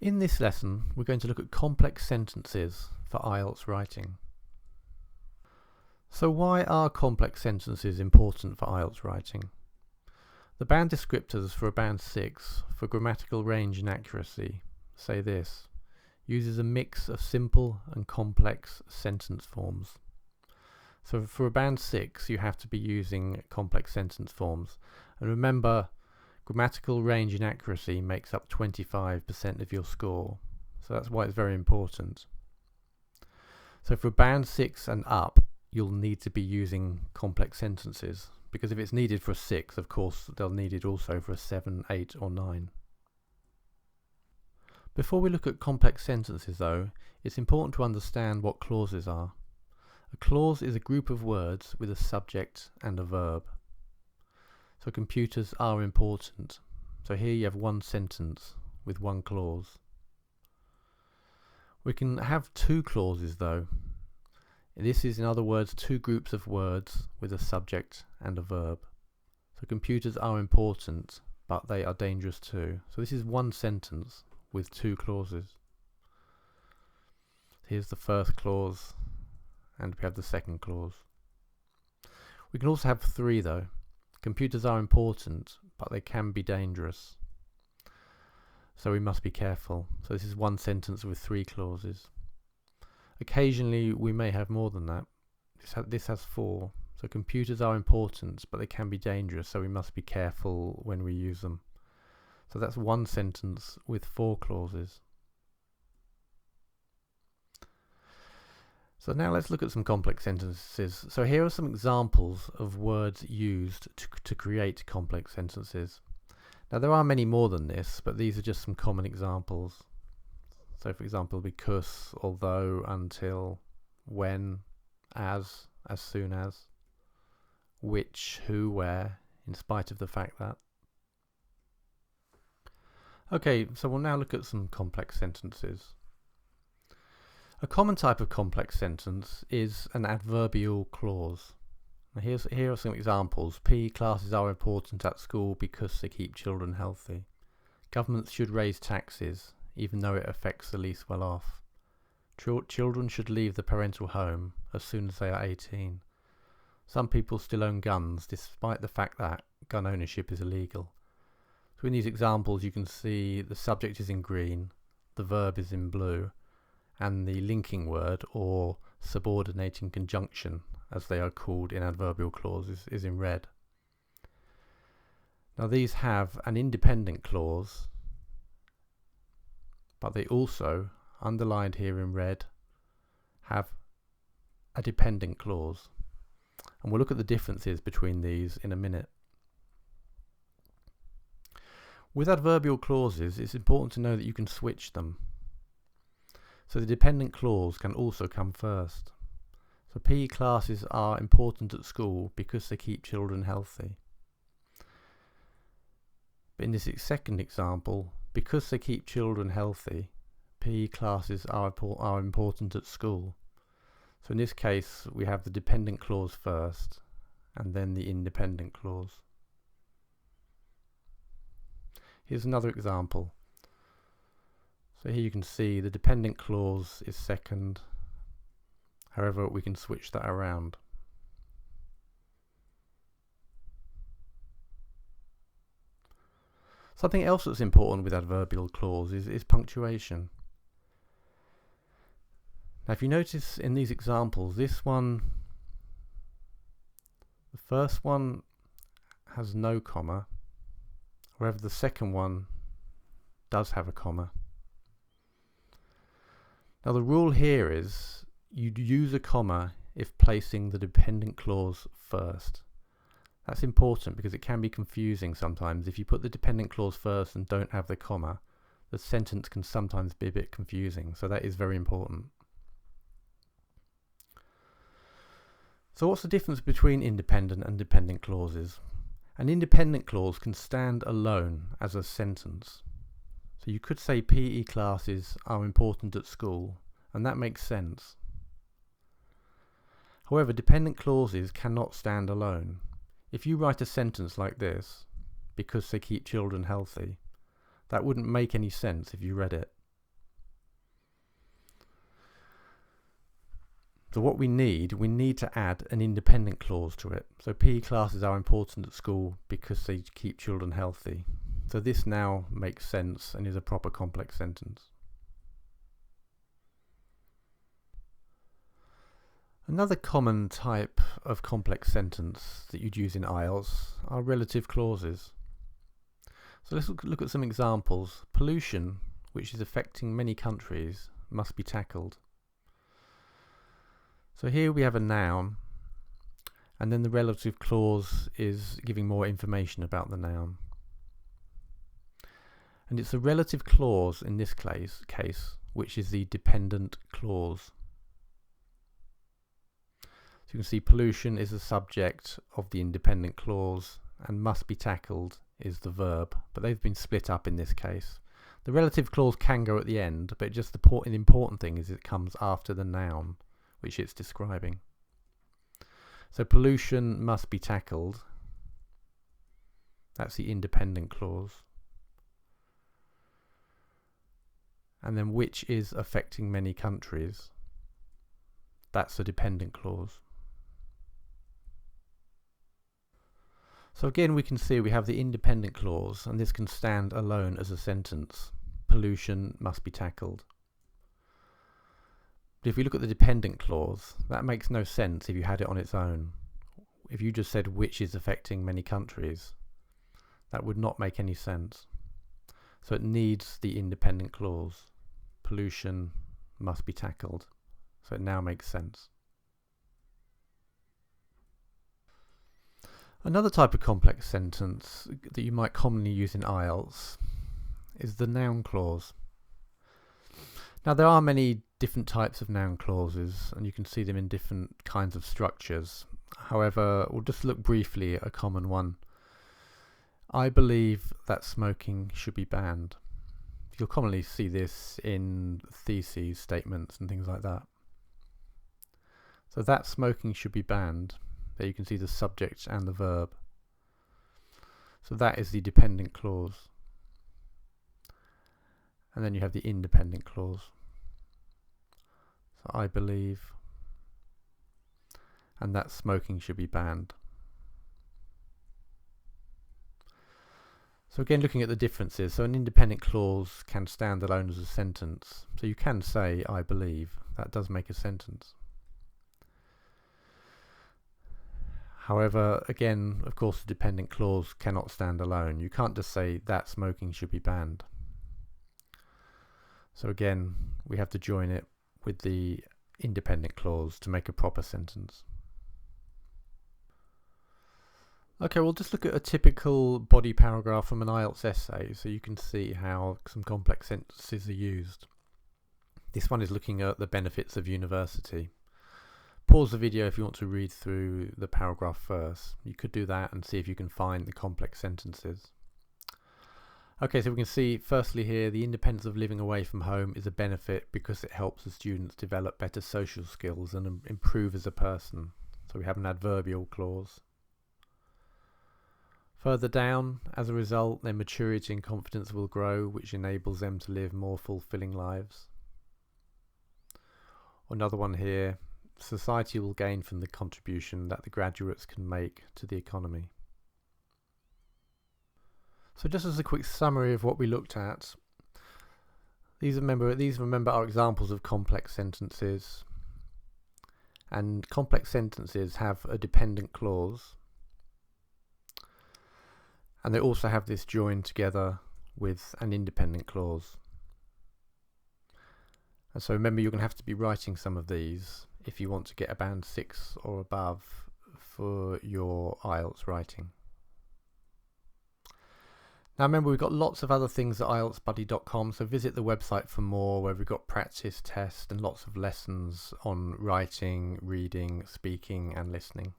In this lesson, we're going to look at complex sentences for IELTS writing. So why are complex sentences important for IELTS writing? The band descriptors for a band 6 for grammatical range and accuracy say this: uses a mix of simple and complex sentence forms. So for a band 6 you have to be using complex sentence forms, and remember, grammatical range and accuracy makes up 25% of your score, so that's why it's very important. So for band 6 and up, you'll need to be using complex sentences, because if it's needed for a 6, of course they'll need it also for a 7, 8 or 9. Before we look at complex sentences though, it's important to understand what clauses are. A clause is a group of words with a subject and a verb. So computers are important. So here you have one sentence with one clause. We can have two clauses though. This is, in other words, two groups of words with a subject and a verb. So computers are important, but they are dangerous too. So this is one sentence with two clauses. Here's the first clause, and we have the second clause. We can also have three though. Computers are important, but they can be dangerous. So we must be careful. So this is one sentence with three clauses. Occasionally we may have more than that. This has four. So computers are important, but they can be dangerous, so we must be careful when we use them. So that's one sentence with four clauses. So now let's look at some complex sentences. So here are some examples of words used to create complex sentences. Now there are many more than this, but these are just some common examples. So for example, because, although, until, when, as soon as, which, who, where, in spite of the fact that. Okay, so we'll now look at some complex sentences. A common type of complex sentence is an adverbial clause. Now here are some examples. PE classes are important at school because they keep children healthy. Governments should raise taxes, even though it affects the least well off. Children should leave the parental home as soon as they are 18. Some people still own guns, despite the fact that gun ownership is illegal. So in these examples you can see the subject is in green, the verb is in blue, and the linking word, or subordinating conjunction as they are called in adverbial clauses, is in red. Now these have an independent clause, but they also, underlined here in red, have a dependent clause. And we'll look at the differences between these in a minute. With adverbial clauses, it's important to know that you can switch them. So the dependent clause can also come first. So PE classes are important at school because they keep children healthy. But in this second example, because they keep children healthy, PE classes are important at school. So in this case we have the dependent clause first and then the independent clause. Here's another example. So here you can see the dependent clause is second, however we can switch that around. Something else that's important with adverbial clauses is punctuation. Now if you notice in these examples, the first one has no comma, whereas the second one does have a comma. Now the rule here is you'd use a comma if placing the dependent clause first. That's important because it can be confusing sometimes. If you put the dependent clause first and don't have the comma, the sentence can sometimes be a bit confusing, so that is very important. So what's the difference between independent and dependent clauses? An independent clause can stand alone as a sentence. So you could say PE classes are important at school, and that makes sense. However, dependent clauses cannot stand alone. If you write a sentence like this, because they keep children healthy, that wouldn't make any sense if you read it. So what we need to add an independent clause to it. So PE classes are important at school because they keep children healthy. So this now makes sense and is a proper complex sentence. Another common type of complex sentence that you'd use in IELTS are relative clauses. So let's look at some examples. Pollution, which is affecting many countries, must be tackled. So here we have a noun, and then the relative clause is giving more information about the noun. And it's the relative clause in this case which is the dependent clause. So you can see pollution is the subject of the independent clause and must be tackled is the verb, but they've been split up in this case. The relative clause can go at the end, but just the important thing is it comes after the noun which it's describing. So pollution must be tackled. That's the independent clause. And then which is affecting many countries. That's the dependent clause. So again we can see we have the independent clause, and this can stand alone as a sentence. Pollution must be tackled. But if we look at the dependent clause, that makes no sense if you had it on its own. If you just said which is affecting many countries, that would not make any sense. So it needs the independent clause. Pollution must be tackled. So it now makes sense. Another type of complex sentence that you might commonly use in IELTS is the noun clause. Now there are many different types of noun clauses, and you can see them in different kinds of structures. However, we'll just look briefly at a common one. I believe that smoking should be banned. You'll commonly see this in theses, statements and things like that. So that smoking should be banned. There you can see the subject and the verb. So that is the dependent clause. And then you have the independent clause. So I believe, and that smoking should be banned. So again, looking at the differences, so an independent clause can stand alone as a sentence. So you can say I believe, that does make a sentence. However, again, of course, the dependent clause cannot stand alone. You can't just say that smoking should be banned. So again, we have to join it with the independent clause to make a proper sentence. Okay, we'll just look at a typical body paragraph from an IELTS essay so you can see how some complex sentences are used. This one is looking at the benefits of university. Pause the video if you want to read through the paragraph first. You could do that and see if you can find the complex sentences. Okay, so we can see firstly here the independence of living away from home is a benefit because it helps the students develop better social skills and improve as a person. So we have an adverbial clause. Further down, as a result, their maturity and confidence will grow, which enables them to live more fulfilling lives. Another one here, society will gain from the contribution that the graduates can make to the economy. So just as a quick summary of what we looked at, these remember are examples of complex sentences, and complex sentences have a dependent clause, and they also have this joined together with an independent clause. And so remember, you're going to have to be writing some of these if you want to get a band 6 or above for your IELTS writing. Now remember, we've got lots of other things at IELTSbuddy.com, so visit the website for more, where we've got practice tests and lots of lessons on writing, reading, speaking and listening.